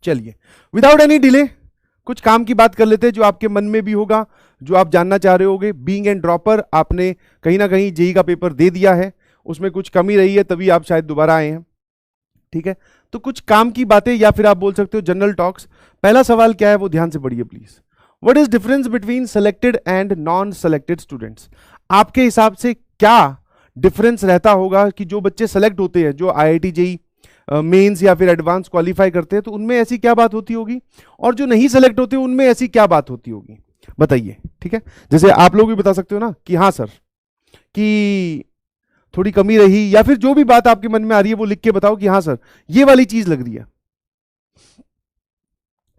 चलिए without any delay कुछ काम की बात कर लेते हैं जो आपके मन में भी होगा, जो आप जानना चाह रहे होगे। बीइंग एंड ड्रॉपर, आपने कहीं ना कहीं जेई का पेपर दे दिया है, उसमें कुछ कमी रही है तभी आप शायद दोबारा आए हैं, ठीक है। तो कुछ काम की बातें या फिर आप बोल सकते हो जनरल टॉक्स। पहला सवाल क्या है वो ध्यान से पढ़िए please. What is difference between selected and non selected students? आपके हिसाब से क्या डिफरेंस रहता होगा कि जो बच्चे सेलेक्ट होते हैं, जो आईआईटी जेई मेंस या फिर एडवांस क्वालिफाई करते हैं, तो उनमें ऐसी क्या बात होती होगी, और जो नहीं सेलेक्ट होते उनमें ऐसी क्या बात होती होगी, बताइए, ठीक है। जैसे आप लोग भी बता सकते हो ना कि हाँ सर, कि थोड़ी कमी रही, या फिर जो भी बात आपके मन में आ रही है वो लिख के बताओ कि हाँ सर ये वाली चीज लग रही है।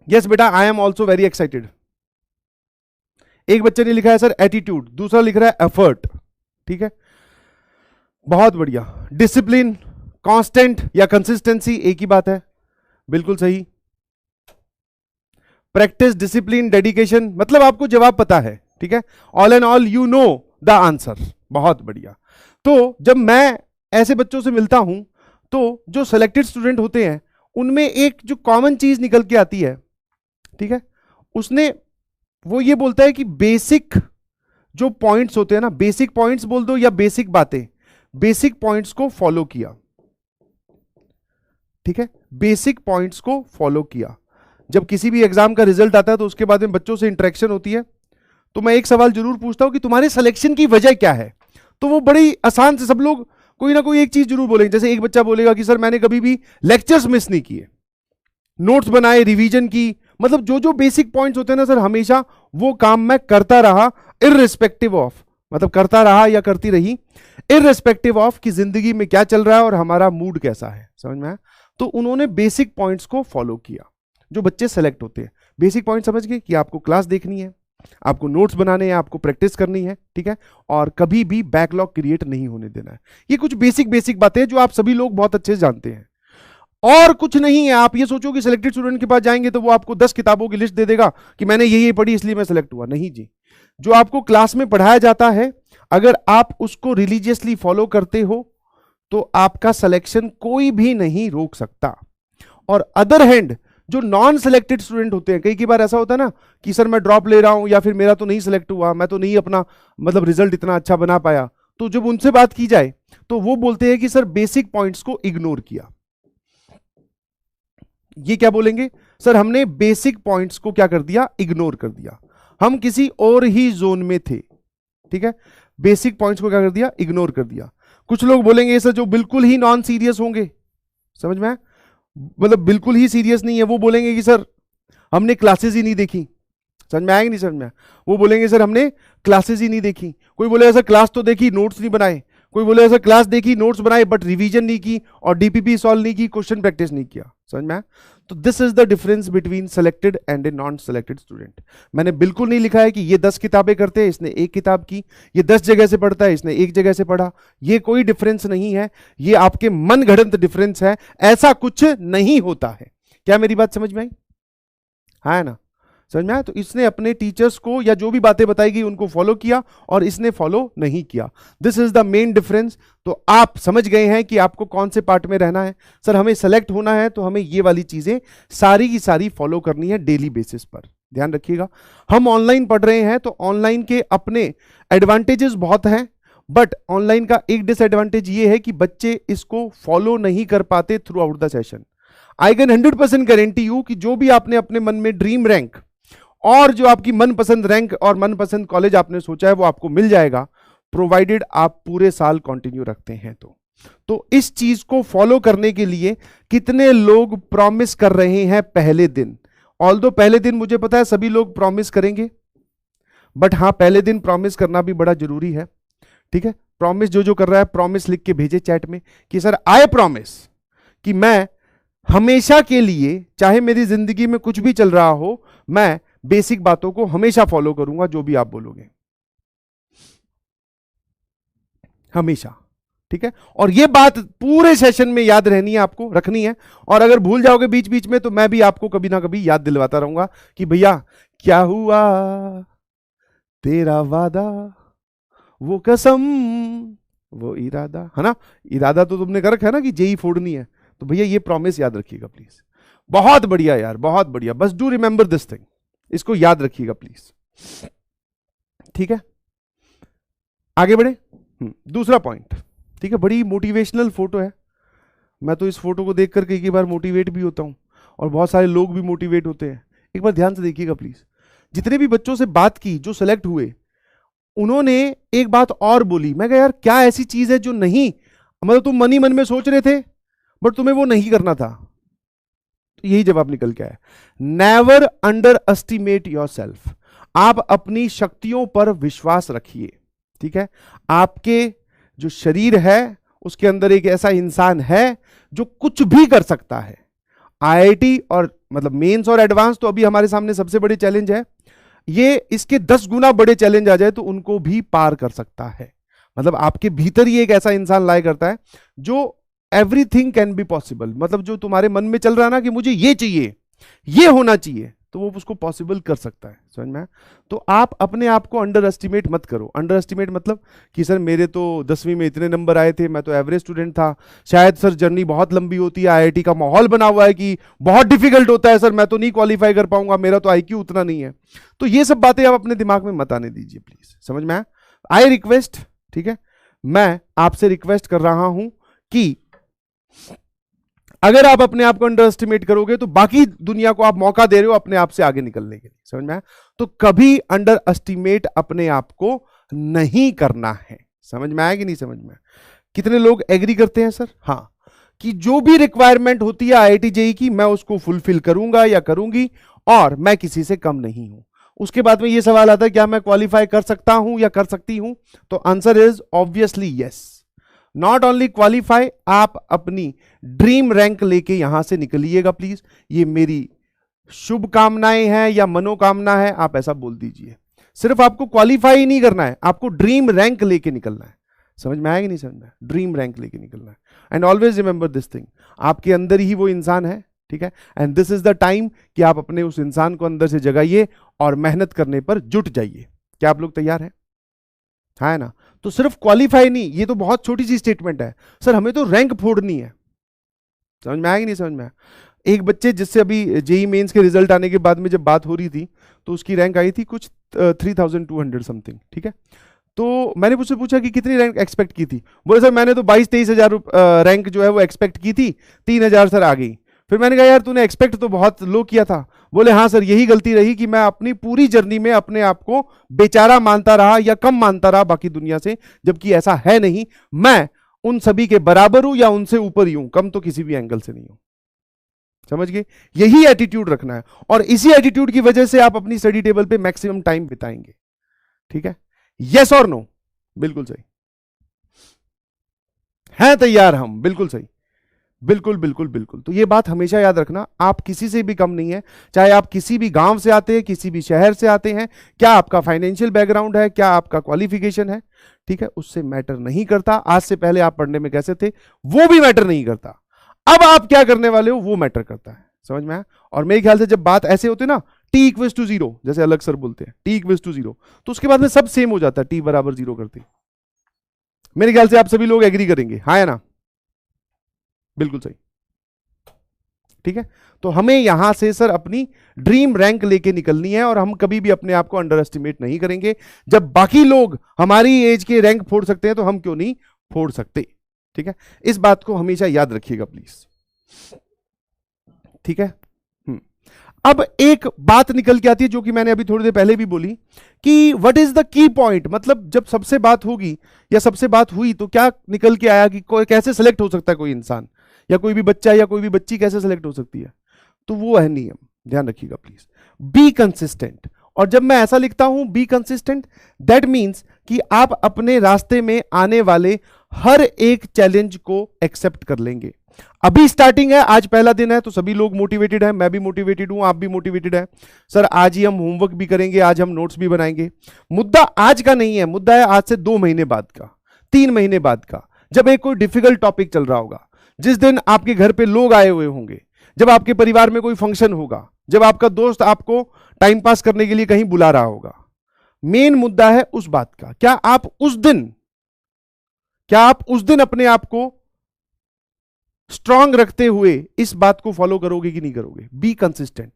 यस बेटा, I am also very excited. एक बच्चे ने लिखा है सर एटीट्यूड, दूसरा लिख रहा है एफर्ट, ठीक है, बहुत बढ़िया। डिसिप्लिन, कांस्टेंट या कंसिस्टेंसी एक ही बात है, बिल्कुल सही। प्रैक्टिस, डिसिप्लिन, डेडिकेशन, मतलब आपको जवाब पता है, ठीक है। All and all you know the answer, बहुत बढ़िया। तो जब मैं ऐसे बच्चों से मिलता हूं तो जो सेलेक्टेड स्टूडेंट होते हैं उनमें एक जो कॉमन चीज निकल के आती है, ठीक है, वो ये बोलता है कि बेसिक जो पॉइंट्स होते हैं ना, बेसिक पॉइंट्स बोल दो या बेसिक बातें, बेसिक पॉइंट्स को फॉलो किया, ठीक है, बेसिक पॉइंट्स को फॉलो किया। जब किसी भी एग्जाम का रिजल्ट आता है तो उसके बाद में बच्चों से इंटरेक्शन होती है, तो मैं एक सवाल जरूर पूछता हूं कि तुम्हारे सिलेक्शन की वजह क्या है। तो वो बड़ी आसान से सब लोग कोई ना कोई एक चीज जरूर बोलेंगे। जैसे एक बच्चा बोलेगा कि सर मैंने कभी भी लेक्चर्स मिस नहीं किए, नोट्स बनाए, रिवीजन की, मतलब जो जो बेसिक पॉइंट्स होते हैं ना सर, हमेशा वो काम मैं करता रहा, इररिस्पेक्टिव ऑफ, मतलब करता रहा या करती रही, इररिस्पेक्टिव ऑफ कि जिंदगी में क्या चल रहा है और हमारा मूड कैसा है, समझ में आया। तो उन्होंने बेसिक पॉइंट्स को फॉलो किया। जो बच्चे सेलेक्ट होते हैं, बेसिक पॉइंट समझ गए कि आपको क्लास देखनी है, आपको नोट्स बनाने हैं, आपको प्रैक्टिस करनी है, ठीक है, और कभी भी बैकलॉग क्रिएट नहीं होने देना है। ये कुछ बेसिक बातें हैं जो आप सभी लोग बहुत अच्छे से जानते हैं, और कुछ नहीं है। आप ये सोचो कि सिलेक्टेड स्टूडेंट के पास जाएंगे तो वो आपको 10 किताबों की लिस्ट दे देगा कि मैंने ये पढ़ी इसलिए मैं सेलेक्ट हुआ, नहीं जी। जो आपको क्लास में पढ़ाया जाता है, अगर आप उसको रिलीजियसली फॉलो करते हो तो आपका सिलेक्शन कोई भी नहीं रोक सकता। और अदर हैंड जो नॉन सेलेक्टेड स्टूडेंट होते हैं, कई बार ऐसा होता है ना कि सर मैं ड्रॉप ले रहा हूं या फिर मेरा तो नहीं सेलेक्ट हुआ, मैं तो नहीं अपना मतलब रिजल्ट इतना अच्छा बना पाया, तो जब उनसे बात की जाए तो वो बोलते हैं कि सर बेसिक पॉइंट्स को इग्नोर किया। ये क्या बोलेंगे, सर हमने बेसिक पॉइंट्स को क्या कर दिया, इग्नोर कर दिया, हम किसी और ही जोन में थे, ठीक है, बेसिक पॉइंट्स को क्या कर दिया, इग्नोर कर दिया। कुछ लोग बोलेंगे सर जो बिल्कुल ही नॉन सीरियस होंगे, समझ में, मतलब बिल्कुल ही सीरियस नहीं है, वो बोलेंगे कि सर हमने क्लासेस ही नहीं देखी, समझ में आएगा नहीं समझ में, वो बोलेंगे सर हमने क्लासेस ही नहीं देखी। कोई बोलेगा सर क्लास तो देखी, नोट्स नहीं बनाए। कोई बोलेगा सर क्लास देखी, नोट्स बनाए, बट रिवीजन नहीं की और डीपीपी सॉल्व नहीं की, क्वेश्चन प्रैक्टिस नहीं किया, समझ में आया। तो this is the difference between selected and a non selected student. मैंने बिल्कुल नहीं लिखा है कि ये 10 किताबें करते हैं, इसने एक किताब की, ये 10 जगह से पढ़ता है, इसने एक जगह से पढ़ा, ये कोई डिफरेंस नहीं है, ये आपके मन गढ़ंत डिफरेंस है, ऐसा कुछ नहीं होता है। क्या मेरी बात समझ में आई, हाँ है ना, समझ में आया। तो इसने अपने टीचर्स को या जो भी बातें बताई गई उनको फॉलो किया और इसने फॉलो नहीं किया, this is the main difference. तो आप समझ गए हैं कि आपको कौन से पार्ट में रहना है। सर हमें सेलेक्ट होना है तो हमें ये वाली चीजें सारी की सारी फॉलो करनी है डेली बेसिस पर, ध्यान रखिएगा। हम ऑनलाइन पढ़ रहे हैं तो ऑनलाइन के अपने एडवांटेजेस बहुत हैं, बट ऑनलाइन का एक डिसएडवांटेज ये है कि बच्चे इसको फॉलो नहीं कर पाते through out the session. I can 100% guarantee you कि जो भी आपने अपने मन में ड्रीम रैंक और जो आपकी मनपसंद रैंक और मनपसंद कॉलेज आपने सोचा है वो आपको मिल जाएगा, प्रोवाइडेड आप पूरे साल कंटिन्यू रखते हैं। तो इस चीज को फॉलो करने के लिए कितने लोग प्रॉमिस कर रहे हैं पहले दिन? ऑल्दो पहले दिन मुझे पता है सभी लोग प्रॉमिस करेंगे, बट हाँ पहले दिन प्रॉमिस करना भी बड़ा जरूरी है, ठीक है। प्रॉमिस जो कर रहा है प्रॉमिस लिख के भेजे चैट में कि सर आई प्रॉमिस कि मैं हमेशा के लिए, चाहे मेरी जिंदगी में कुछ भी चल रहा हो, मैं बेसिक बातों को हमेशा फॉलो करूंगा, जो भी आप बोलोगे हमेशा, ठीक है। और ये बात पूरे सेशन में याद रहनी है, आपको रखनी है। और अगर भूल जाओगे बीच बीच में तो मैं भी आपको कभी ना कभी याद दिलवाता रहूंगा कि भैया क्या हुआ तेरा वादा, वो कसम, वो इरादा, है ना। इरादा तो तुमने कर रखा है ना कि जेई फोड़नी है, तो भैया ये प्रॉमिस याद रखिएगा प्लीज। बहुत बढ़िया यार, बहुत बढ़िया। बस डू रिमेंबर दिस थिंग, इसको याद रखिएगा प्लीज, ठीक है। आगे बढ़े। दूसरा पॉइंट, ठीक है। बड़ी मोटिवेशनल फोटो है, मैं तो इस फोटो को देखकर कई बार मोटिवेट भी होता हूं, और बहुत सारे लोग भी मोटिवेट होते हैं। एक बार ध्यान से देखिएगा प्लीज। जितने भी बच्चों से बात की जो सेलेक्ट हुए, उन्होंने एक बात और बोली। मैं कहा यार क्या ऐसी चीज है जो नहीं, मतलब तुम मन ही मन में सोच रहे थे बट तुम्हें वो नहीं करना था। तो यही जवाब निकल के आया, never under estimate your self. आप अपनी शक्तियों पर विश्वास रखिए, ठीक है। आपके जो शरीर है उसके अंदर एक ऐसा इंसान है जो कुछ भी कर सकता है। आईआईटी और मतलब मेंस और एडवांस तो अभी हमारे सामने सबसे बड़े चैलेंज है, ये इसके 10 गुना बड़े चैलेंज आ जाए तो उनको भी पार कर सकता है। मतलब आपके भीतर ही एक ऐसा इंसान लाया करता है जो एवरीथिंग कैन बी पॉसिबल, मतलब जो तुम्हारे मन में चल रहा है ना कि मुझे ये चाहिए, ये होना चाहिए, तो वो उसको पॉसिबल कर सकता है। समझ में? तो आप अपने आप को अंडर एस्टिमेट मत करो। अंडर एस्टिमेट मतलब कि सर मेरे तो 10वीं में इतने नंबर आए थे, मैं तो एवरेज स्टूडेंट था, शायद सर जर्नी बहुत लंबी होती है, आईआईटी का माहौल बना हुआ है कि बहुत डिफिकल्ट होता है, सर मैं तो नहीं क्वालिफाई कर पाऊंगा, मेरा तो आईक्यू उतना नहीं है। तो ये सब बातें आप अपने दिमाग में मत आने दीजिए प्लीज। समझ में आया? आई रिक्वेस्ट, ठीक है, मैं आपसे रिक्वेस्ट कर रहा हूं कि अगर आप अपने आप को अंडर एस्टिमेट करोगे तो बाकी दुनिया को आप मौका दे रहे हो अपने आप से आगे निकलने के लिए। समझ में आया? तो कभी अंडर एस्टिमेट अपने आप को नहीं करना है। समझ में आया कि नहीं समझ में? कितने लोग एग्री करते हैं सर? हाँ, कि जो भी रिक्वायरमेंट होती है आईआईटी जेईई की मैं उसको फुलफिल करूंगा या करूंगी, और मैं किसी से कम नहीं हूं। उसके बाद में यह सवाल आता है क्या मैं क्वालिफाई कर सकता हूं या कर सकती हूं? तो answer is obviously yes. Not only qualify, आप अपनी ड्रीम रैंक लेके यहां से निकलिएगा प्लीज। ये मेरी शुभकामनाएं हैं या मनोकामना है, आप ऐसा बोल दीजिए। सिर्फ आपको क्वालिफाई ही नहीं करना है, आपको ड्रीम रैंक लेके निकलना है। समझ में आया कि नहीं समझ में? ड्रीम रैंक लेके निकलना है। And always remember this thing, आपके अंदर ही वो इंसान है, ठीक है। And this is the time कि आप अपने उस इंसान को अंदर से जगाइए और मेहनत करने पर जुट जाइए। क्या आप लोग तैयार हैं? हाँ है ना? तो सिर्फ क्वालिफाई नहीं, ये तो बहुत छोटी सी स्टेटमेंट है, सर हमें तो रैंक फोड़नी है। समझ में आया कि नहीं समझ में आया? एक बच्चे जिससे अभी जेई मेंस के रिजल्ट आने के बाद में जब बात हो रही थी तो उसकी रैंक आई थी कुछ 3200 समथिंग, ठीक है। तो मैंने मुझसे पूछा कि कितनी रैंक एक्सपेक्ट की थी? बोले सर मैंने तो 22-23 हजार रैंक जो है वो एक्सपेक्ट की थी, 3000 सर आ गई। फिर मैंने कहा यार तूने एक्सपेक्ट तो बहुत लो किया था। बोले हाँ सर यही गलती रही कि मैं अपनी पूरी जर्नी में अपने आप को बेचारा मानता रहा या कम मानता रहा बाकी दुनिया से, जबकि ऐसा है नहीं। मैं उन सभी के बराबर हूं या उनसे ऊपर ही हूं, कम तो किसी भी एंगल से नहीं हूं। समझ गए? यही एटीट्यूड रखना है, और इसी एटीट्यूड की वजह से आप अपनी स्टडी टेबल पे मैक्सिमम टाइम बिताएंगे। ठीक है? यस और नो? बिल्कुल सही हैं तैयार हम? बिल्कुल सही, बिल्कुल बिल्कुल बिल्कुल। तो ये बात हमेशा याद रखना, आप किसी से भी कम नहीं है, चाहे आप किसी भी गांव से आते हैं, किसी भी शहर से आते हैं, क्या आपका फाइनेंशियल बैकग्राउंड है, क्या आपका क्वालिफिकेशन है, ठीक है, उससे मैटर नहीं करता। आज से पहले आप पढ़ने में कैसे थे वो भी मैटर नहीं करता, अब आप क्या करने वाले हो वो मैटर करता है। समझ में आया? और मेरे ख्याल से जब बात ऐसे होती ना, टी इक्वल्स टू जीरो, जैसे अलग सर बोलते हैं टी इक्वल्स टू जीरो, तो उसके बाद में सब सेम हो जाता है, टी बराबर जीरो करते। मेरे ख्याल से आप सभी लोग एग्री करेंगे, हाँ या ना? बिल्कुल सही, ठीक है। तो हमें यहां से सर अपनी ड्रीम रैंक लेके निकलनी है, और हम कभी भी अपने आप को अंडर एस्टिमेट नहीं करेंगे। जब बाकी लोग हमारी एज के रैंक फोड़ सकते हैं तो हम क्यों नहीं फोड़ सकते? ठीक है, इस बात को हमेशा याद रखिएगा प्लीज, ठीक है। अब एक बात निकल के आती है जो कि मैंने अभी थोड़ी देर पहले भी बोली कि what is the key point, मतलब जब सबसे बात होगी या सबसे बात हुई तो क्या निकल के आया कि कैसे सेलेक्ट हो सकता है कोई इंसान या कोई भी बच्चा या कोई भी बच्ची कैसे सेलेक्ट हो सकती है? तो वो है नियम, ध्यान रखिएगा प्लीज। Be consistent. और जब मैं ऐसा लिखता हूं बी कंसिस्टेंट, दैट मीन्स कि आप अपने रास्ते में आने वाले हर एक चैलेंज को एक्सेप्ट कर लेंगे। अभी स्टार्टिंग है, आज पहला दिन है, तो सभी लोग मोटिवेटेड है, मैं भी मोटिवेटेड हूं, आप भी मोटिवेटेड है। सर आज ही हम होमवर्क भी करेंगे, आज हम नोट्स भी बनाएंगे। मुद्दा आज का नहीं है, मुद्दा है आज से 2 महीने बाद का, 3 महीने बाद का, जब एक कोई डिफिकल्ट टॉपिक चल रहा होगा, जिस दिन आपके घर पे लोग आए हुए होंगे, जब आपके परिवार में कोई फंक्शन होगा, जब आपका दोस्त आपको टाइम पास करने के लिए कहीं बुला रहा होगा। मेन मुद्दा है उस बात का, क्या आप उस दिन अपने आप को स्ट्रांग रखते हुए इस बात को फॉलो करोगे कि नहीं करोगे? बी कंसिस्टेंट,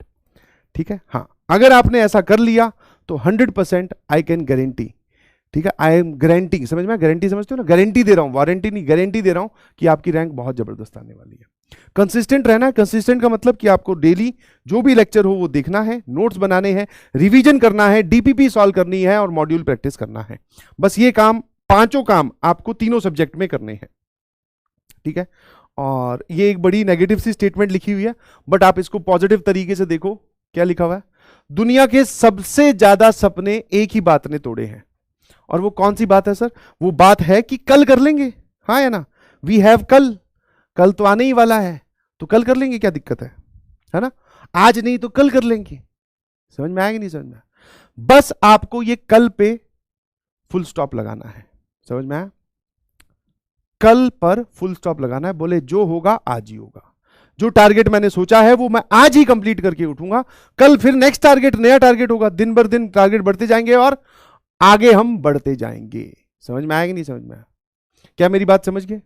ठीक है। हाँ, अगर आपने ऐसा कर लिया तो 100% आई कैन गारंटी, ठीक है, आई एम गारंटी, समझ में, गारंटी समझते हो ना, गारंटी दे रहा हूं, वारंटी नहीं, गारंटी दे रहा हूं कि आपकी रैंक बहुत जबरदस्त आने वाली है। कंसिस्टेंट रहना है। कंसिस्टेंट का मतलब कि आपको डेली जो भी लेक्चर हो वो देखना है, नोट्स बनाने हैं, रिवीजन करना है, डीपीपी सॉल्व करनी है और मॉड्यूल प्रैक्टिस करना है। बस ये काम, पांचों काम आपको तीनों सब्जेक्ट में करने हैं, ठीक है। और ये एक बड़ी नेगेटिव सी स्टेटमेंट लिखी हुई है, बट आप इसको पॉजिटिव तरीके से देखो। क्या लिखा हुआ है? दुनिया के सबसे ज्यादा सपने एक ही बात ने तोड़े हैं। और वो कौन सी बात है सर? वो बात है कि कल कर लेंगे, हाँ या ना, वी हैव कल, कल तो आने ही वाला है, तो कल कर लेंगे, क्या दिक्कत है ना? आज नहीं तो कल कर लेंगे। समझ में आएगा नहीं समझ में? बस आपको ये कल पे फुल स्टॉप लगाना है। समझ में आया? कल पर फुल स्टॉप लगाना है। बोले जो होगा आज ही होगा, जो टारगेट मैंने सोचा है वो मैं आज ही कंप्लीट करके उठूंगा, कल फिर नेक्स्ट टारगेट, नया टारगेट होगा, दिन भर दिन टारगेट बढ़ते जाएंगे और आगे हम बढ़ते जाएंगे। समझ में आएगा नहीं समझ में? क्या मेरी बात समझ गए?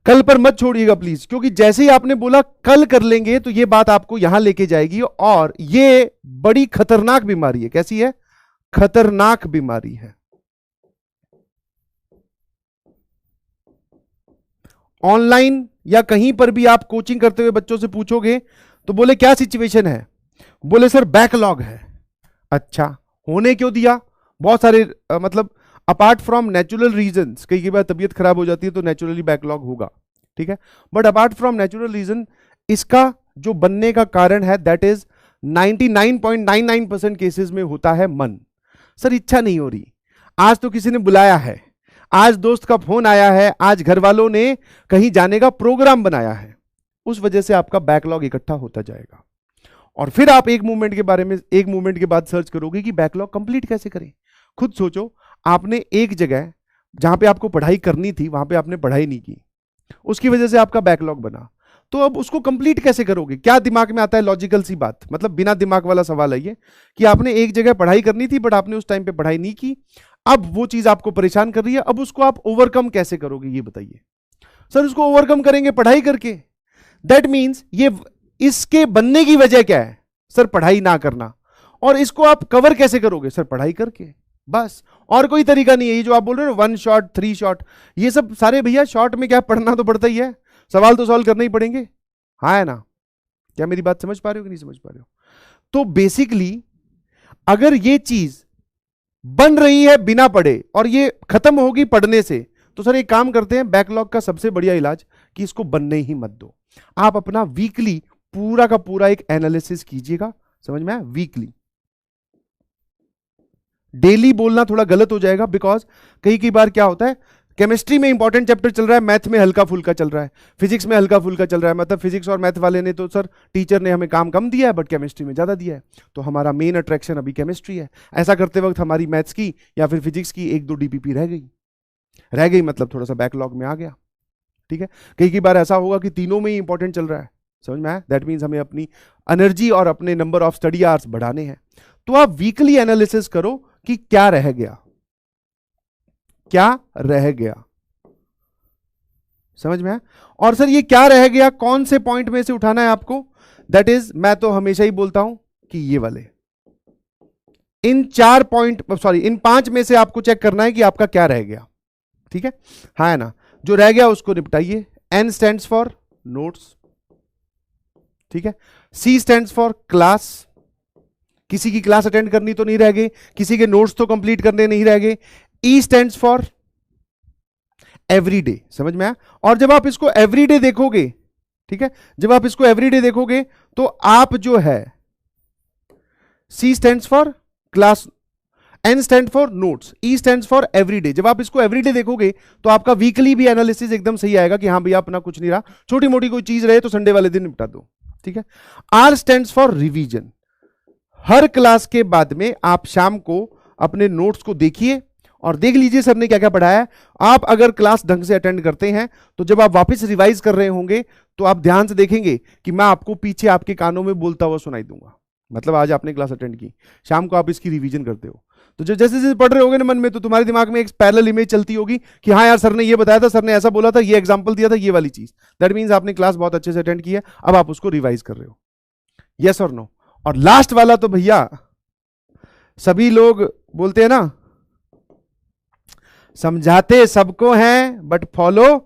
कल पर मत छोड़िएगा प्लीज, क्योंकि जैसे ही आपने बोला कल कर लेंगे तो ये बात आपको यहां लेके जाएगी, और ये बड़ी खतरनाक बीमारी है। कैसी है? खतरनाक बीमारी है। ऑनलाइन या कहीं पर भी आप कोचिंग करते हुए बच्चों से पूछोगे तो बोले क्या सिचुएशन है? बोले सर बैकलॉग है। अच्छा, होने क्यों दिया? बहुत सारे मतलब अपार्ट फ्रॉम नेचुरल रीजंस, कई बार तबीयत खराब हो जाती है तो नेचुरली बैकलॉग होगा, ठीक है। But apart from natural reason, इसका जो बनने का कारण है दैट इज 99.99% केसेस में होता है मन। सर इच्छा नहीं हो रही, आज तो किसी ने बुलाया है, आज दोस्त का फोन आया है, आज घर वालों ने कहीं जाने का प्रोग्राम बनाया है, उस वजह से आपका बैकलॉग इकट्ठा होता जाएगा। और फिर आप एक मूवमेंट के बारे में, एक मूवमेंट के बाद सर्च करोगे कि बैकलॉग कंप्लीट कैसे करें। खुद सोचो, आपने एक जगह जहां पे आपको पढ़ाई करनी थी वहां पे आपने पढ़ाई नहीं की, उसकी वजह से आपका बैकलॉग बना, तो अब उसको कंप्लीट कैसे करोगे? क्या दिमाग में आता है? लॉजिकल सी बात, मतलब बिना दिमाग वाला सवाल है ये, कि आपने एक जगह पढ़ाई करनी थी बट आपने उस टाइम पे पढ़ाई नहीं की, अब वो चीज आपको परेशान कर रही है, अब उसको आप ओवरकम कैसे करोगे ये बताइए। सर उसको ओवरकम करेंगे पढ़ाई करके। दैट मीन्स ये, इसके बनने की वजह क्या है? सर पढ़ाई ना करना। और इसको आप कवर कैसे करोगे? सर पढ़ाई करके, बस, और कोई तरीका नहीं है। ये जो आप बोल रहे हो 1 शॉट 3 शॉट, ये सब सारे भैया शॉर्ट में क्या, पढ़ना तो पड़ता ही है, सवाल तो सॉल्व करने ही पड़ेंगे, हाँ है ना? क्या मेरी बात समझ पा रहे हो कि नहीं समझ पा रहे हो? तो बेसिकली अगर ये चीज बन रही है बिना पढ़े और ये खत्म होगी पढ़ने से, तो सर एक काम करते हैं, बैकलॉग का सबसे बढ़िया इलाज कि इसको बनने ही मत दो। आप अपना वीकली पूरा का पूरा एक एनालिसिस कीजिएगा। समझ में आया? वीकली, डेली बोलना थोड़ा गलत हो जाएगा, बिकॉज कई बार क्या होता है, केमिस्ट्री में इंपॉर्टेंट चैप्टर चल रहा है, मैथ में हल्का फुल्का चल रहा है, फिजिक्स में हल्का फुल्का चल रहा है, मतलब फिजिक्स और मैथ वाले ने तो सर टीचर ने हमें काम कम दिया है बट केमिस्ट्री में ज्यादा दिया है, तो हमारा मेन अट्रैक्शन अभी केमिस्ट्री है। ऐसा करते वक्त हमारी मैथ्स की या फिर फिजिक्स की 1-2 डीपीपी रह गई, मतलब थोड़ा सा बैकलॉग में आ गया, ठीक है। कई बार ऐसा होगा कि तीनों में ही इंपॉर्टेंट चल रहा है। समझ में आया? दैट मीन्स हमें अपनी एनर्जी और अपने नंबर ऑफ स्टडी आवर्स बढ़ाने हैं। तो आप वीकली एनालिसिस करो कि क्या रह गया, क्या रह गया। समझ में आया? और सर ये क्या रह गया कौन से पॉइंट में से उठाना है आपको? दैट इज, मैं तो हमेशा ही बोलता हूं कि ये वाले, इन 4 पॉइंट, सॉरी इन 5 में से आपको चेक करना है कि आपका क्या रह गया, ठीक है, हाँ है ना? जो रह गया उसको निपटाइए। N स्टैंड्स फॉर नोट्स, ठीक है। C स्टैंड्स फॉर क्लास, किसी की क्लास अटेंड करनी तो नहीं रह गई, किसी के नोट्स तो कंप्लीट करने नहीं रह गए। E stands for everyday. समझ में आया? और जब आप इसको एवरीडे देखोगे, ठीक है, जब आप इसको एवरीडे देखोगे तो आप जो है, C stands for class, N stand for notes, E stands for everyday. जब आप इसको एवरीडे देखोगे तो आपका वीकली भी एनालिसिस एकदम सही आएगा कि हाँ भैया अपना कुछ नहीं रहा, छोटी मोटी कोई चीज रहे तो संडे वाले दिन निपटा दो, ठीक है। R stands for revision. Her class के बाद में आप शाम को अपने नोट्स को देखिए और देख लीजिए सर ने क्या क्या पढ़ाया है। आप अगर क्लास ढंग से अटेंड करते हैं तो जब आप वापस रिवाइज कर रहे होंगे तो आप ध्यान से देखेंगे कि मैं आपको पीछे आपके कानों में बोलता हुआ सुनाई दूंगा। मतलब आज आपने क्लास अटेंड की, शाम को आप इसकी रिवीजन करते हो, तो जो जैसे जैसे पढ़ रहे होगे ना मन में, तो तुम्हारे दिमाग में एक पैरेलल इमेज चलती होगी कि हाँ यार सर ने ये बताया था, सर ने ऐसा बोला था, ये एग्जांपल दिया था, ये वाली चीज। दैट मींस आपने क्लास बहुत अच्छे से अटेंड की है, अब आप उसको रिवाइज कर रहे हो। यस और नो। और लास्ट वाला तो भैया सभी लोग बोलते हैं ना, समझाते सबको हैं बट फॉलो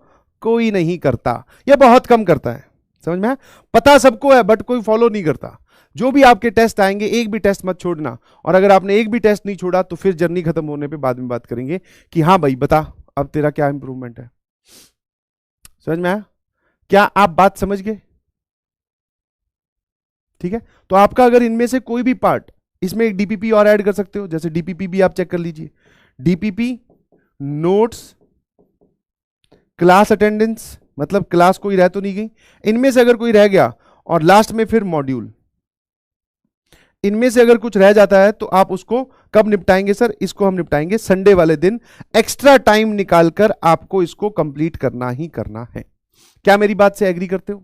कोई नहीं करता, या बहुत कम करता है। समझ में? पता सबको है बट कोई फॉलो नहीं करता। जो भी आपके टेस्ट आएंगे, एक भी टेस्ट मत छोड़ना, और अगर आपने एक भी टेस्ट नहीं छोड़ा तो फिर जर्नी खत्म होने पे बाद में बात करेंगे कि हाँ भाई बता अब तेरा क्या इंप्रूवमेंट है। समझ में आया? क्या आप बात समझ गए? ठीक है, तो आपका अगर इनमें से कोई भी पार्ट, इसमें एक डीपीपी और ऐड कर सकते हो, जैसे डीपीपी भी आप चेक कर लीजिए, डीपीपी नोट्स, क्लास अटेंडेंस, मतलब क्लास कोई रह तो नहीं गई, इनमें से अगर कोई रह गया, और लास्ट में फिर मॉड्यूल, इनमें से अगर कुछ रह जाता है तो आप उसको कब निपटाएंगे सर? इसको हम निपटाएंगे संडे वाले दिन, एक्स्ट्रा टाइम निकालकर आपको इसको कंप्लीट करना ही करना है। क्या मेरी बात से एग्री करते हो?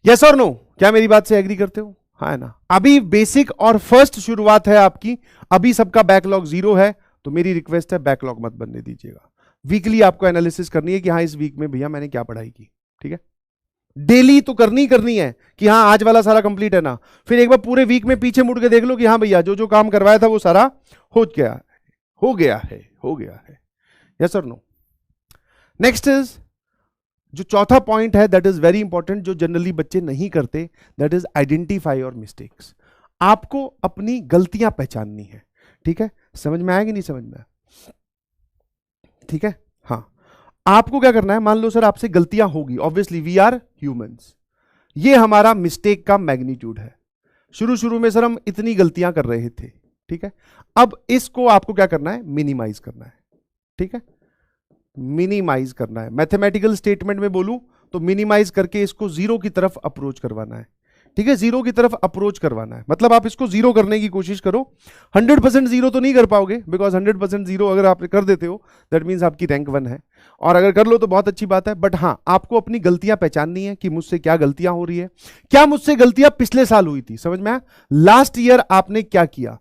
यस और नो? क्या मेरी बात से एग्री करते हो? हाँ ना? अभी बेसिक और फर्स्ट शुरुआत है आपकी, अभी सबका बैकलॉग 0 है, तो मेरी रिक्वेस्ट है बैकलॉग मत बनने दीजिएगा। वीकली आपको एनालिसिस करनी है कि हाँ इस वीक में भैया मैंने क्या पढ़ाई की। ठीक है, डेली तो करनी है कि हाँ आज वाला सारा कंप्लीट है ना, फिर एक बार पूरे वीक में पीछे मुड़ के देख लो कि हाँ भैया जो जो काम करवाया था वो सारा हो गया है। यस और नो? नेक्स्ट इज जो चौथा पॉइंट है, दैट इज वेरी इंपॉर्टेंट, जो जनरली बच्चे नहीं करते, that is identify your mistakes. आपको अपनी गलतियां पहचाननी है। ठीक है, समझ में आया कि नहीं समझ में आया? ठीक है, हाँ, आपको क्या करना है, मान लो सर आपसे गलतियां होगी, ऑब्वियसली वी आर ह्यूमंस, ये हमारा मिस्टेक का मैग्नीट्यूड है। शुरू शुरू में सर हम इतनी गलतियां कर रहे थे, ठीक है, अब इसको आपको क्या करना है, मिनिमाइज करना है। ठीक है, मिनिमाइज करना है, मैथमेटिकल स्टेटमेंट में बोलूं तो मिनिमाइज करके इसको 0 की तरफ अप्रोच करवाना है। ठीक है, 0 की तरफ अप्रोच करवाना है, मतलब आप इसको 0 करने की कोशिश करो। 100% 0 तो नहीं कर पाओगे, बिकॉज 100% 0 अगर आप कर देते हो दैट मीन्स आपकी रैंक 1 है, और अगर कर लो तो बहुत अच्छी बात है। बट हाँ, आपको अपनी गलतियां पहचाननी है कि मुझसे क्या गलतियां हो रही है। क्या मुझसे गलतियां पिछले साल हुई थी, समझ में आया? लास्ट ईयर आपने क्या किया,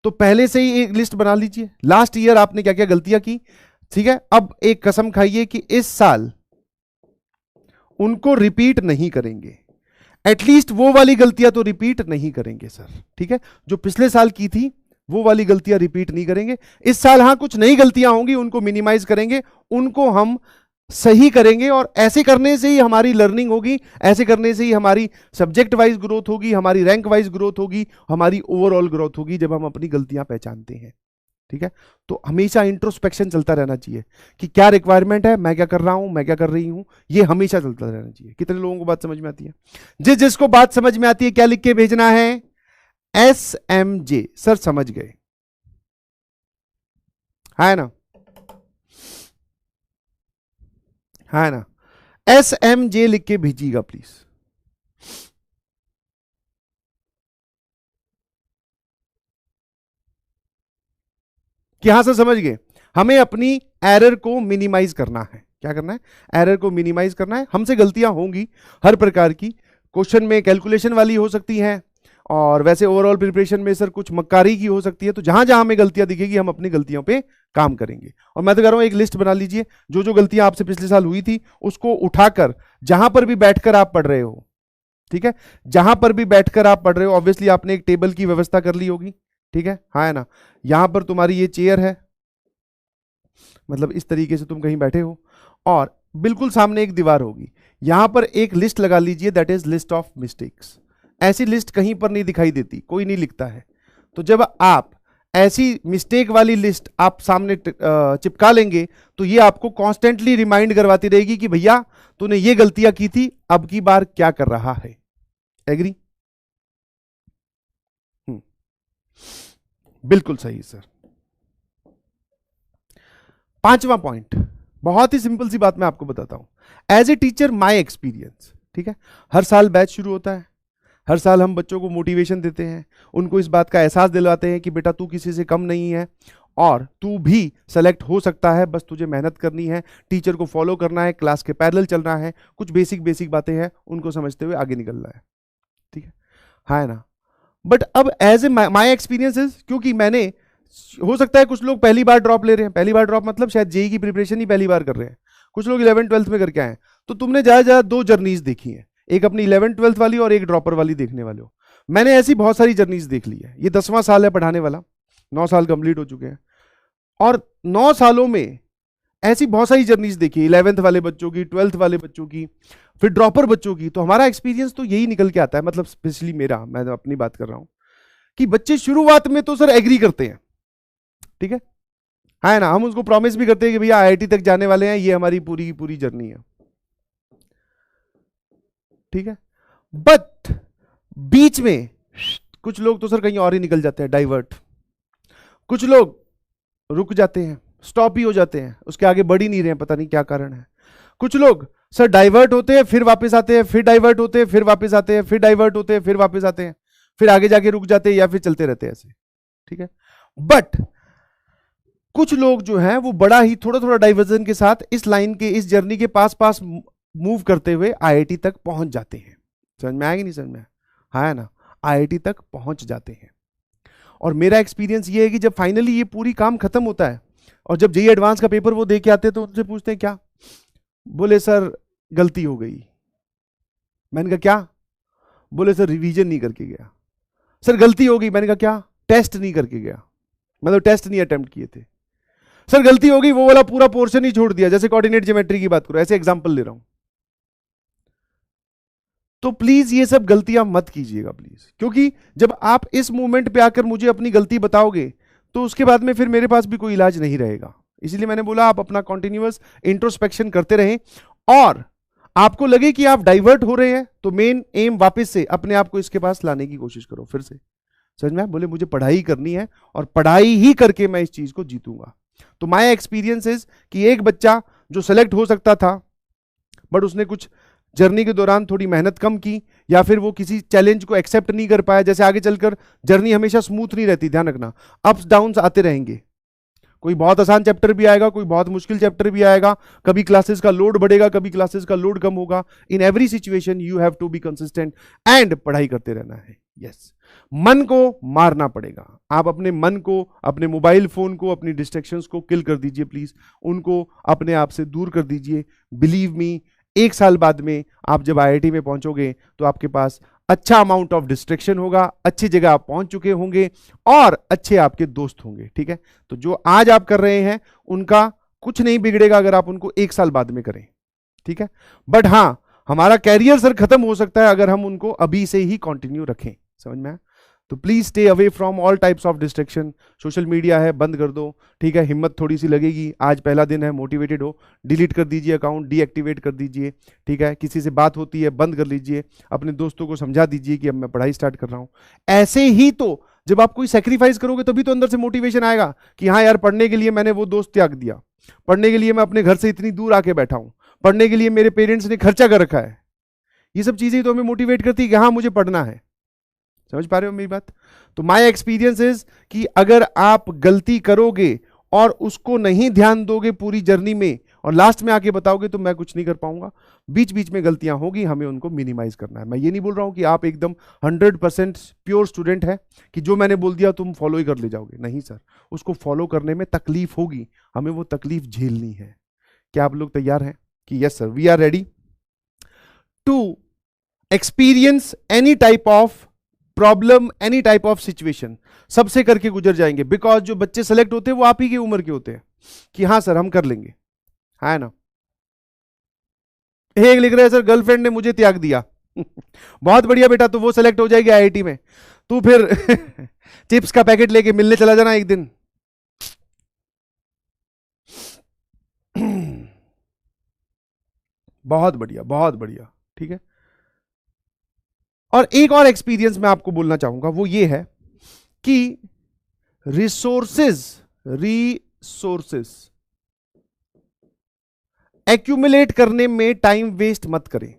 तो पहले से ही एक लिस्ट बना लीजिए, लास्ट ईयर आपने क्या क्या गलतियां की। ठीक है, अब एक कसम खाइए कि इस साल उनको रिपीट नहीं करेंगे, एटलीस्ट वो वाली गलतियां तो रिपीट नहीं करेंगे सर। ठीक है, जो पिछले साल की थी वो वाली गलतियां रिपीट नहीं करेंगे इस साल। हाँ, कुछ नई गलतियां होंगी, उनको मिनिमाइज करेंगे, उनको हम सही करेंगे, और ऐसे करने से ही हमारी लर्निंग होगी, ऐसे करने से ही हमारी सब्जेक्ट वाइज ग्रोथ होगी, हमारी रैंक वाइज ग्रोथ होगी, हमारी ओवरऑल ग्रोथ होगी, जब हम अपनी गलतियां पहचानते हैं। ठीक है, तो हमेशा इंट्रोस्पेक्शन चलता रहना चाहिए कि क्या रिक्वायरमेंट है, मैं क्या कर रहा हूं, मैं क्या कर रही हूं, ये हमेशा चलता रहना चाहिए। कितने लोगों को बात समझ में आती है? जिसको बात समझ में आती है क्या लिख के भेजना है? SMJ। सर समझ गए, है ना? है ना? SMJ लिख के भेजिएगा प्लीज। कि हाँ सर समझ गए, हमें अपनी एरर को मिनिमाइज करना है। क्या करना है? एरर को मिनिमाइज करना है। हमसे गलतियां होंगी हर प्रकार की, क्वेश्चन में कैलकुलेशन वाली हो सकती हैं, और वैसे ओवरऑल प्रिपरेशन में सर कुछ मक्कारी की हो सकती है। तो जहां जहां हमें गलतियां दिखेगी हम अपनी गलतियों पे काम करेंगे। और मैं तो कह रहा हूं एक लिस्ट बना लीजिए, जो जो गलतियां आपसे पिछले साल हुई थी उसको उठाकर, जहां पर भी बैठकर आप पढ़ रहे हो, ठीक है, जहां पर भी बैठकर आप पढ़ रहे हो, ऑब्वियसली आपने एक टेबल की व्यवस्था कर ली होगी। ठीक है, हाँ है ना? यहां पर तुम्हारी ये चेयर है, मतलब इस तरीके से तुम कहीं बैठे हो, और बिल्कुल सामने एक दीवार होगी, यहां पर एक लिस्ट लगा लीजिए, that is list of mistakes. ऐसी लिस्ट कहीं पर नहीं दिखाई देती, कोई नहीं लिखता है। तो जब आप ऐसी मिस्टेक वाली लिस्ट आप सामने चिपका लेंगे, तो ये आपको कॉन्स्टेंटली रिमाइंड करवाती रहेगी कि भैया तूने ये गलतियां की थी, अब की बार क्या कर रहा है। एग्री? बिल्कुल सही सर। पांचवा पॉइंट, बहुत ही सिंपल सी बात मैं आपको बताता हूं। As a teacher my experience, ठीक है, हर साल बैच शुरू होता है, हर साल हम बच्चों को मोटिवेशन देते हैं, उनको इस बात का एहसास दिलवाते हैं कि बेटा तू किसी से कम नहीं है, और तू भी सेलेक्ट हो सकता है, बस तुझे मेहनत करनी है, टीचर को फॉलो करना है, क्लास के पैरेलल चलना है, कुछ बेसिक बेसिक बातें हैं उनको समझते हुए आगे निकलना है। ठीक है, हाँ है ना? बट अब as a my experience is, क्योंकि मैंने, हो सकता है कुछ लोग पहली बार ड्रॉप ले रहे हैं, पहली बार ड्रॉप मतलब शायद जेई की प्रिपरेशन ही पहली बार कर रहे हैं, कुछ लोग 11th-12th में करके आए, तो तुमने ज्यादा दो जर्नीज देखी है, एक अपनी 11th-12th वाली और एक ड्रॉपर वाली देखने वाले हो। मैंने ऐसी बहुत सारी जर्नीज देख ली है, ये 10वां साल है पढ़ाने वाला, 9 साल कंप्लीट हो चुके हैं, और 9 सालों में ऐसी बहुत सारी जर्नीज देखी, 11th वाले बच्चों की, 12th वाले बच्चों की, फिर ड्रॉपर बच्चों की। तो हमारा एक्सपीरियंस तो यही निकल के आता है, मतलब स्पेशली मेरा, मैं अपनी बात कर रहा हूं, कि बच्चे शुरुआत में तो सर एग्री करते हैं, ठीक है ना, हम उसको प्रॉमिस भी करते हैं कि भैया आईआईटी तक जाने वाले हैं, ये हमारी पूरी पूरी जर्नी है, ठीक है। बट बीच में कुछ लोग तो सर कहीं और ही निकल जाते हैं, डाइवर्ट, कुछ लोग रुक जाते हैं, स्टॉप ही हो जाते हैं, उसके आगे बढ़ ही नहीं रहे हैं, पता नहीं क्या कारण है। कुछ लोग सर डाइवर्ट होते हैं, फिर वापस आते हैं, फिर डाइवर्ट होते हैं, फिर वापस आते हैं, फिर डाइवर्ट होते हैं, फिर वापस आते हैं, फिर आगे जाके रुक जाते हैं, या फिर चलते रहते हैं ऐसे, ठीक है। बट कुछ लोग जो हैं वो बड़ा ही थोड़ा थोड़ा डाइवर्जन के साथ इस लाइन के, इस जर्नी के पास पास मूव करते हुए आईआईटी तक पहुंच जाते हैं। समझ में आया कि नहीं समझ में? हाँ है ना, आईआईटी तक पहुंच जाते हैं। और मेरा एक्सपीरियंस ये है कि जब फाइनली ये पूरी काम खत्म होता है और जब जेईई एडवांस का पेपर वो दे के आते हैं, तो उनसे पूछते हैं क्या, बोले सर गलती हो गई। मैंने कहा क्या? बोले सर रिवीजन नहीं करके गया। सर गलती हो गई। मैंने कहा क्या? टेस्ट नहीं करके गया, मतलब टेस्ट नहीं अटेम्प्ट किए थे। सर गलती हो गई, वो वाला पूरा पोर्शन ही छोड़ दिया, जैसे कोऑर्डिनेट ज्योमेट्री की बात करो, ऐसे एग्जांपल ले रहा हूं। तो प्लीज ये सब गलतियां मत कीजिएगा प्लीज, क्योंकि जब आप इस मूवमेंट पे आकर मुझे अपनी गलती बताओगे तो उसके बाद में फिर मेरे पास भी कोई इलाज नहीं रहेगा। इसीलिए मैंने बोला आप अपना कॉन्टिन्यूअस इंट्रोस्पेक्शन करते रहें, और आपको लगे कि आप डाइवर्ट हो रहे हैं तो मेन एम वापस से अपने आप को इसके पास लाने की कोशिश करो फिर से। समझ में? बोले मुझे पढ़ाई करनी है और पढ़ाई ही करके मैं इस चीज को जीतूंगा। तो माय एक्सपीरियंस इज कि एक बच्चा जो सेलेक्ट हो सकता था, बट उसने कुछ जर्नी के दौरान थोड़ी मेहनत कम की, या फिर वो किसी चैलेंज को एक्सेप्ट नहीं कर पाया। जैसे आगे चलकर जर्नी हमेशा स्मूथ नहीं रहती, ध्यान रखना, अप्स डाउन्स आते रहेंगे। कोई बहुत आसान चैप्टर भी आएगा, कोई बहुत मुश्किल चैप्टर भी आएगा, कभी क्लासेस का लोड बढ़ेगा, कभी क्लासेस का लोड कम होगा। In every situation you have to be consistent and पढ़ाई करते रहना है। यस, मन को मारना पड़ेगा। आप अपने मन को, अपने मोबाइल फोन को, अपनी डिस्ट्रैक्शंस को किल कर दीजिए प्लीज, उनको अपने आप से दूर कर दीजिए। बिलीव मी, 1 साल बाद में आप जब आईआईटी में पहुंचोगे तो आपके पास अच्छा अमाउंट ऑफ डिस्ट्रैक्शन होगा, अच्छी जगह आप पहुंच चुके होंगे और अच्छे आपके दोस्त होंगे, ठीक है। तो जो आज आप कर रहे हैं उनका कुछ नहीं बिगड़ेगा अगर आप उनको 1 साल बाद में करें, ठीक है। बट हाँ, हमारा कैरियर सर खत्म हो सकता है अगर हम उनको अभी से ही कंटिन्यू रखें। समझ में? तो please stay away from all types of distraction. Social media है, बंद कर दो, ठीक है। हिम्मत थोड़ी सी लगेगी, आज पहला दिन है, मोटिवेटेड हो, डिलीट कर दीजिए अकाउंट, डीएक्टिवेट कर दीजिए, ठीक है। किसी से बात होती है बंद कर लीजिए, अपने दोस्तों को समझा दीजिए कि अब मैं पढ़ाई स्टार्ट कर रहा हूं। ऐसे ही तो जब आप कोई सेक्रीफाइस करोगे तभी तो अंदर से मोटिवेशन आएगा कि हाँ यार, पढ़ने के लिए मैंने वो दोस्त त्याग दिया, पढ़ने के लिए मैं अपने घर से इतनी दूर आके बैठा हूं, पढ़ने के लिए मेरे पेरेंट्स ने खर्चा कर रखा है। ये सब चीजें तो हमें मोटिवेट करती है कि हाँ मुझे पढ़ना है। समझ पा रहे हो मेरी बात? तो माय एक्सपीरियंस इज कि अगर आप गलती करोगे और उसको नहीं ध्यान दोगे पूरी जर्नी में और लास्ट में आके बताओगे तो मैं कुछ नहीं कर पाऊंगा। बीच बीच में गलतियां होगी, हमें उनको मिनिमाइज करना है। मैं ये नहीं बोल रहा हूं कि आप एकदम 100% प्योर स्टूडेंट है कि जो मैंने बोल दिया तुम फॉलो ही कर ले जाओगे, नहीं सर। उसको फॉलो करने में तकलीफ होगी, हमें वो तकलीफ झेलनी है। क्या आप लोग तैयार हैं कि yes sir we are ready to experience any type of problem, any type of situation? सबसे करके गुजर जाएंगे, बिकॉज जो बच्चे सेलेक्ट होते हैं वो आप ही की उम्र के होते हैं कि हाँ सर हम कर लेंगे, है ना। एक लिख रहे हैं सर गर्लफ्रेंड ने मुझे त्याग दिया बहुत बढ़िया बेटा, तो वो सेलेक्ट हो जाएगी आईआईटी में, तू फिर चिप्स का पैकेट लेके मिलने चला जाना एक दिन बहुत बढ़िया, बहुत बढ़िया, ठीक है। और एक और एक्सपीरियंस मैं आपको बोलना चाहूंगा, वो ये है कि रिसोर्सेज एक्यूमुलेट करने में टाइम वेस्ट मत करें।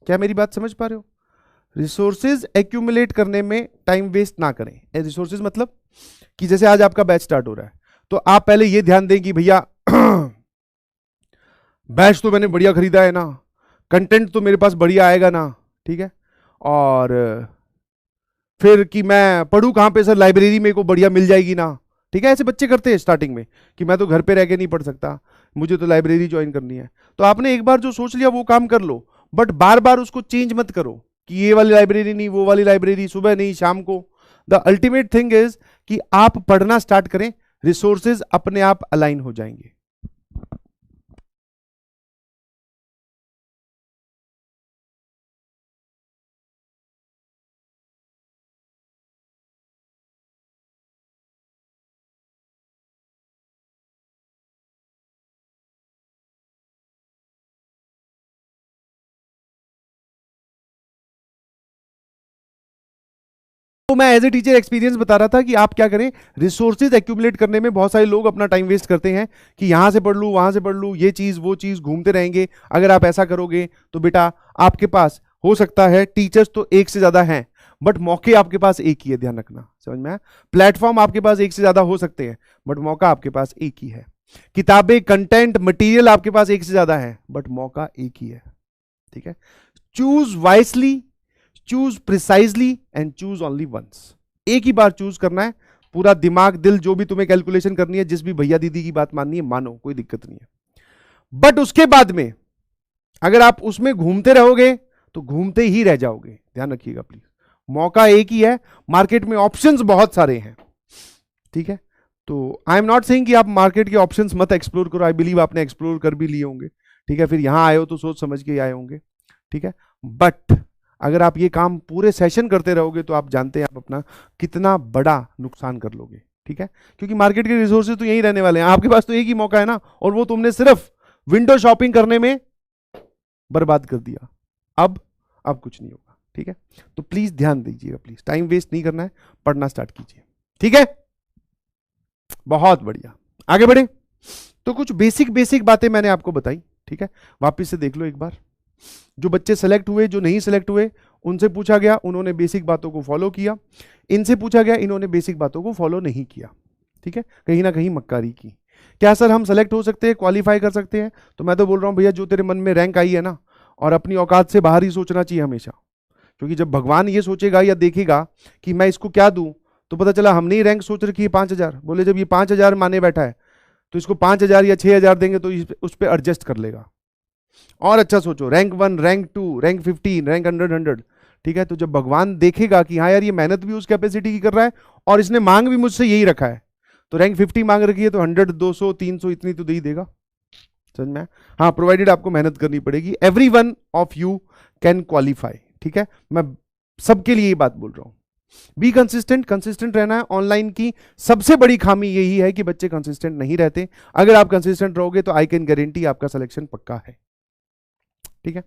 क्या मेरी बात समझ पा रहे हो? रिसोर्सेज एक्यूमुलेट करने में टाइम वेस्ट ना करें। रिसोर्सेज मतलब कि जैसे आज आपका बैच स्टार्ट हो रहा है, तो आप पहले ये ध्यान दें कि भैया बैच तो मैंने बढ़िया खरीदा है ना, कंटेंट तो मेरे पास बढ़िया आएगा ना, ठीक है। और फिर कि मैं पढ़ूं कहां पे सर, लाइब्रेरी में को बढ़िया मिल जाएगी ना, ठीक है। ऐसे बच्चे करते हैं स्टार्टिंग में कि मैं तो घर पे रह के नहीं पढ़ सकता, मुझे तो लाइब्रेरी ज्वाइन करनी है। तो आपने एक बार जो सोच लिया वो काम कर लो, बट बार बार उसको चेंज मत करो कि ये वाली लाइब्रेरी नहीं, वो वाली लाइब्रेरी, सुबह नहीं शाम को। द अल्टीमेट थिंग इज कि आप पढ़ना स्टार्ट करें, रिसोर्सेज अपने आप अलाइन हो जाएंगे। तो मैं एज ए टीचर एक्सपीरियंस बता रहा था कि आप क्या करें, रिसोर्सेज एक्यूमुलेट करने में बहुत सारे लोग अपना टाइम वेस्ट करते हैं कि यहां से पढ़ लूं, वहां से पढ़ लूं, ये चीज वो चीज, घूमते रहेंगे। अगर आप ऐसा करोगे तो बेटा आपके पास हो सकता है टीचर्स तो एक से ज्यादा हैं, बट मौके आपके पास एक ही है, ध्यान रखना, समझ में आया। प्लेटफॉर्म आपके पास एक से ज्यादा हो सकते हैं, बट मौका आपके पास एक ही है। किताबें, कंटेंट, मटेरियल आपके पास एक से ज्यादा है, बट मौका एक ही है, ठीक है। Choose wisely, choose precisely and choose only once. एक ही बार चूज करना है, पूरा दिमाग दिल जो भी तुम्हें कैलकुलेशन करनी है, जिस भी भैया दीदी की बात माननी है मानो, कोई दिक्कत नहीं है। बट उसके बाद में अगर आप उसमें घूमते रहोगे तो घूमते ही रह जाओगे, ध्यान रखिएगा प्लीज। मौका एक ही है, मार्केट में ऑप्शंस बहुत सारे हैं, ठीक है। तो आई एम नॉट सेइंग कि आप मार्केट के ऑप्शंस मत एक्सप्लोर करो, आई बिलीव आपने एक्सप्लोर कर भी लिए होंगे, ठीक है। फिर यहां आए हो तो सोच समझ के आए होंगे, ठीक है। बट अगर आप ये काम पूरे सेशन करते रहोगे तो आप जानते हैं आप अपना कितना बड़ा नुकसान कर लोगे, ठीक है। क्योंकि मार्केट के रिसोर्सेज तो यही रहने वाले हैं, आपके पास तो एक ही मौका है ना, और वो तुमने सिर्फ विंडो शॉपिंग करने में बर्बाद कर दिया। अब कुछ नहीं होगा, ठीक है। तो प्लीज ध्यान दीजिएगा, प्लीज टाइम वेस्ट नहीं करना है, पढ़ना स्टार्ट कीजिए, ठीक है। बहुत बढ़िया, आगे बढ़े। तो कुछ बेसिक बातें मैंने आपको बताई, ठीक है। वापिस से देख लो एक बार। जो बच्चे सेलेक्ट हुए, जो नहीं सेलेक्ट हुए, उनसे पूछा गया, उन्होंने बेसिक बातों को फॉलो किया। इनसे पूछा गया, इन्होंने बेसिक बातों को फॉलो नहीं किया, ठीक है। कहीं ना कहीं मक्कारी की। क्या सर हम सेलेक्ट हो सकते हैं, क्वालिफाई कर सकते हैं? तो मैं तो बोल रहा हूं भैया, जो तेरे मन में रैंक आई है ना, और अपनी औकात से बाहर ही सोचना चाहिए हमेशा। क्योंकि जब भगवान ये सोचेगा या देखेगा कि मैं इसको क्या दूं, तो पता चला हमने ही रैंक सोच रखी है 5000, बोले जब ये 5000 माने बैठा है तो इसको 5000 या 6000 देंगे तो उस पर एडजस्ट कर लेगा। और अच्छा सोचो, रैंक 1, रैंक 2, रैंक 15, रैंक 100, ठीक है। तो जब भगवान देखेगा कि हाँ यार ये मेहनत भी उस कैपेसिटी की कर रहा है और इसने मांग भी मुझसे यही रखा है, तो रैंक 50 मांग रखी है तो 100, 200, 300 इतनी तो दे ही देगा, समझ में? हाँ, प्रोवाइडेड आपको मेहनत करनी पड़ेगी। Every one of you can qualify, ठीक है। मैं सबके लिए ये बात बोल रहा हूं, बी कंसिस्टेंट, कंसिस्टेंट रहना है। ऑनलाइन की सबसे बड़ी खामी यही है कि बच्चे कंसिस्टेंट नहीं रहते। अगर आप कंसिस्टेंट रहोगे तो आई कैन गारंटी आपका सिलेक्शन पक्का है, ठीक है।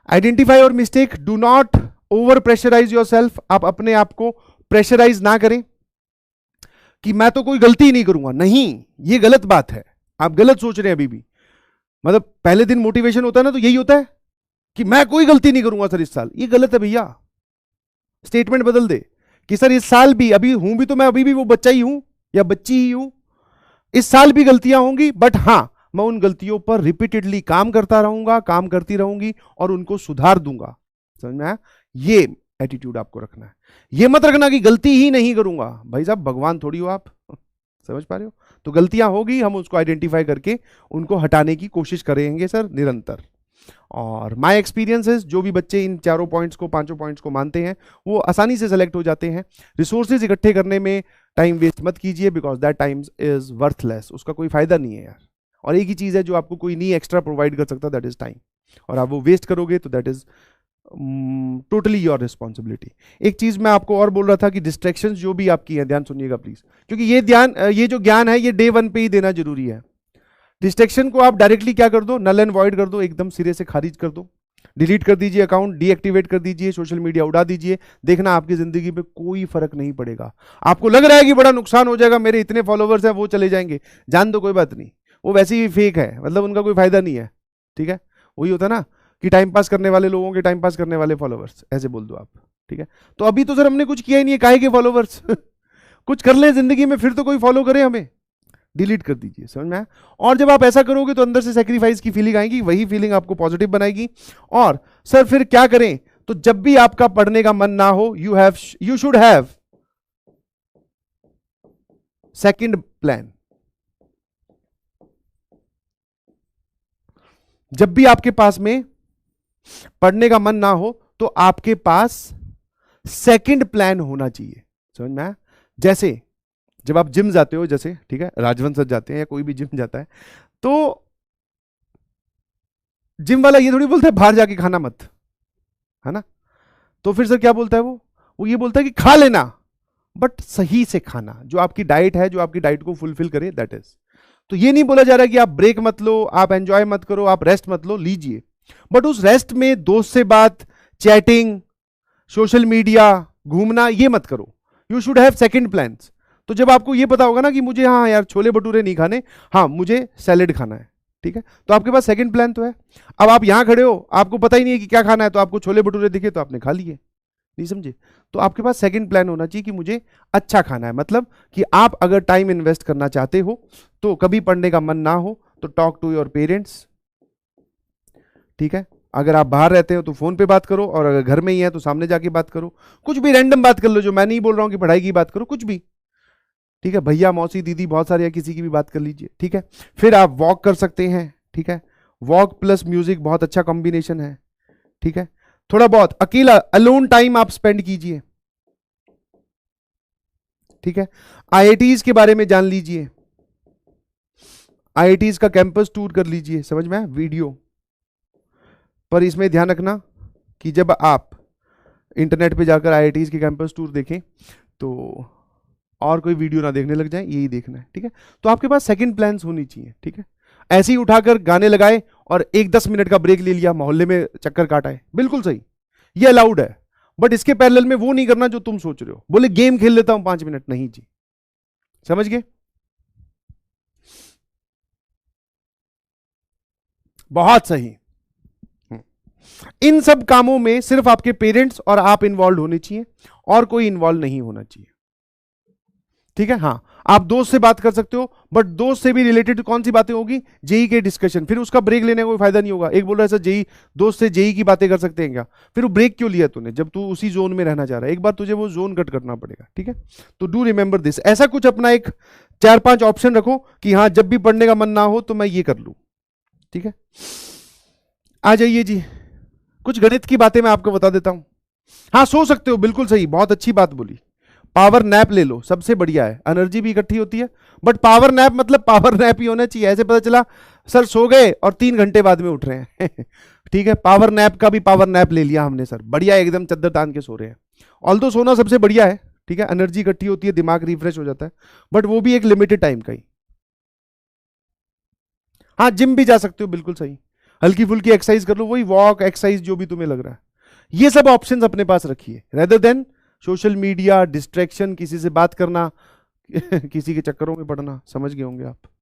आइडेंटिफाई और mistake, do not over pressurise yourself. आप अपने आप को प्रेशराइज ना करें कि मैं तो कोई गलती ही नहीं करूंगा, नहीं, ये गलत बात है, आप गलत सोच रहे हैं अभी भी। मतलब पहले दिन मोटिवेशन होता है ना, तो यही होता है कि मैं कोई गलती नहीं करूंगा सर इस साल, ये गलत है भैया। स्टेटमेंट बदल दे कि सर इस साल भी, अभी हूं भी तो मैं अभी भी वो बच्चा ही हूं या बच्ची ही हूं, इस साल भी गलतियां होंगी, बट हां मैं उन गलतियों पर रिपीटेडली काम करता रहूंगा, काम करती रहूंगी और उनको सुधार दूंगा, समझ में आया? ये एटीट्यूड आपको रखना है। ये मत रखना कि गलती ही नहीं करूंगा, भाई साहब भगवान थोड़ी हो आप, समझ पा रहे हो? तो गलतियां होगी, हम उसको आइडेंटिफाई करके उनको हटाने की कोशिश करेंगे सर निरंतर। और माय एक्सपीरियंसेस, जो भी बच्चे इन चारों पॉइंट्स को, पांचों पॉइंट्स को मानते हैं, वो आसानी से सेलेक्ट हो जाते हैं। रिसोर्सेज इकट्ठे करने में टाइम वेस्ट मत कीजिए, because that time is worthless, उसका कोई फायदा नहीं है यार। और एक ही चीज है जो आपको कोई नहीं एक्स्ट्रा प्रोवाइड कर सकता, दैट इज टाइम, और आप वो वेस्ट करोगे तो that is totally your responsibility. एक चीज मैं आपको और बोल रहा था कि डिस्ट्रैक्शंस जो भी आपकी है, ध्यान सुनिएगा प्लीज, क्योंकि ये जो ज्ञान है ये डे 1 पे ही देना जरूरी है। डिस्ट्रैक्शन को आप डायरेक्टली क्या कर दो, नल एंड वॉइड कर दो, एकदम सिरे से खारिज कर दो, डिलीट कर दीजिए अकाउंट, डीएक्टिवेट कर दीजिए, सोशल मीडिया उड़ा दीजिए। देखना आपकी जिंदगी पे कोई फर्क नहीं पड़ेगा। आपको लग रहा है कि बड़ा नुकसान हो जाएगा, मेरे इतने फॉलोवर्स हैं वो चले जाएंगे, जान दो कोई बात नहीं, वो वैसे ही फेक है, मतलब उनका कोई फायदा नहीं है, ठीक है। वही होता है ना कि टाइम पास करने वाले लोगों के टाइम पास करने वाले फॉलोवर्स, ऐसे बोल दो आप, ठीक है। तो अभी तो सर हमने कुछ किया ही नहीं है, काहे के फॉलोवर्स कुछ कर ले जिंदगी में, फिर तो कोई फॉलो करे हमें, डिलीट कर दीजिए, समझ में आया? और जब आप ऐसा करोगे तो अंदर से सेक्रीफाइस की फीलिंग आएगी, वही फीलिंग आपको पॉजिटिव बनाएगी। और सर फिर क्या करें, तो जब भी आपका पढ़ने का मन ना हो, you should have second plan. जब भी आपके पास में पढ़ने का मन ना हो तो आपके पास सेकंड प्लान होना चाहिए। समझ में आया? जैसे जब आप जिम जाते हो, जैसे ठीक है, राजवंश सर जाते हैं या कोई भी जिम जाता है, तो जिम वाला ये थोड़ी बोलता है बाहर जाके खाना मत, है ना? तो फिर सर क्या बोलता है वो ये बोलता है कि खा लेना, बट सही से खाना, जो आपकी डाइट है, जो आपकी डाइट को फुलफिल करे, दैट इज। तो ये नहीं बोला जा रहा कि आप ब्रेक मत लो, आप एंजॉय मत करो, आप रेस्ट मत लो, लीजिए, बट उस रेस्ट में दोस्त से बात, चैटिंग, सोशल मीडिया, घूमना, ये मत करो। You should have second plans. तो जब आपको ये पता होगा ना कि मुझे, हाँ यार छोले भटूरे नहीं खाने, हाँ मुझे सैलेड खाना है, ठीक है, तो आपके पास सेकंड प्लान तो है। अब आप यहां खड़े हो, आपको पता ही नहीं है कि क्या खाना है, तो आपको छोले भटूरे दिखे तो आपने खा लिए, नहीं समझे? तो आपके पास सेकंड प्लान होना चाहिए कि मुझे अच्छा खाना है। मतलब कि आप अगर टाइम इन्वेस्ट करना चाहते हो, तो कभी पढ़ने का मन ना हो तो टॉक टू योर पेरेंट्स, ठीक है? अगर आप बाहर रहते हो तो फोन पे बात करो, और अगर घर में ही है तो सामने जाके बात करो। कुछ भी रैंडम बात कर लो, जो मैं नहीं बोल रहा हूं कि पढ़ाई की बात करो, कुछ भी, ठीक है? भैया, मौसी, दीदी, बहुत सारे, या किसी की भी बात कर लीजिए, ठीक है? फिर आप वॉक कर सकते हैं, ठीक है? वॉक प्लस म्यूजिक बहुत अच्छा कॉम्बिनेशन है, ठीक है? थोड़ा बहुत अकेला अलोन टाइम आप स्पेंड कीजिए, ठीक है? आईआईटीज के बारे में जान लीजिए, आईआईटीज का कैंपस टूर कर लीजिए, समझ में आया? वीडियो पर इसमें ध्यान रखना कि जब आप इंटरनेट पे जाकर आईआईटीज के कैंपस टूर देखें तो और कोई वीडियो ना देखने लग जाए, यही देखना है, ठीक है? तो आपके पास सेकंड प्लान्स होनी चाहिए, ठीक है? ऐसे ही उठाकर गाने लगाए और एक 10 मिनट का ब्रेक ले लिया, मोहल्ले में चक्कर काटा है, बिल्कुल सही, ये अलाउड है, बट इसके पैरेलल में वो नहीं करना जो तुम सोच रहे हो। बोले गेम खेल लेता हूं 5 मिनट, नहीं जी, समझ गए? बहुत सही। इन सब कामों में सिर्फ आपके पेरेंट्स और आप इन्वॉल्व होने चाहिए, और कोई इन्वॉल्व नहीं होना चाहिए, ठीक है? हाँ, आप दोस्त से बात कर सकते हो, बट दोस्त से भी रिलेटेड कौन सी बातें होगी? जेई के डिस्कशन। फिर उसका ब्रेक लेने का कोई फायदा नहीं होगा। एक बोल रहा है सर जेई, दोस्त से जेई की बातें कर सकते हैं क्या? फिर वो ब्रेक क्यों लिया तूने, जब तू उसी जोन में रहना चाह रहा है? एक बार तुझे वो जोन कट करना पड़ेगा, ठीक है? तो डू रिमेंबर दिस। ऐसा कुछ अपना एक 4-5 ऑप्शन रखो कि हाँ जब भी पढ़ने का मन ना हो तो मैं ये कर लूं, ठीक है? आ जाइए जी, कुछ गणित की बातें मैं आपको बता देता हूं। हाँ, सो सकते हो, बिल्कुल सही, बहुत अच्छी बात बोली। पावर नैप ले लो, सबसे बढ़िया है, एनर्जी भी इकट्ठी होती है। बट पावर नैप मतलब पावर नैप ही होना चाहिए, ऐसे पता चला सर सो गए और 3 घंटे बाद में उठ रहे हैं ठीक है, पावर नैप का भी पावर नैप ले लिया हमने, सर बढ़िया, एकदम चद्दर तान के सो रहे हैं। ऑल्दो सोना सबसे बढ़िया है, ठीक है, एनर्जी इकट्ठी होती है, दिमाग रिफ्रेश हो जाता है, बट वो भी एक लिमिटेड टाइम का ही। हाँ, जिम भी जा सकते हो, बिल्कुल सही, हल्की फुल्की एक्सरसाइज कर लो, वही वॉक एक्सरसाइज जो भी तुम्हें लग रहा है। ये सब ऑप्शंस अपने पास रखिए, rather than social media, distraction, किसी से बात करना किसी के चक्करों में पड़ना। समझ गए होंगे आप।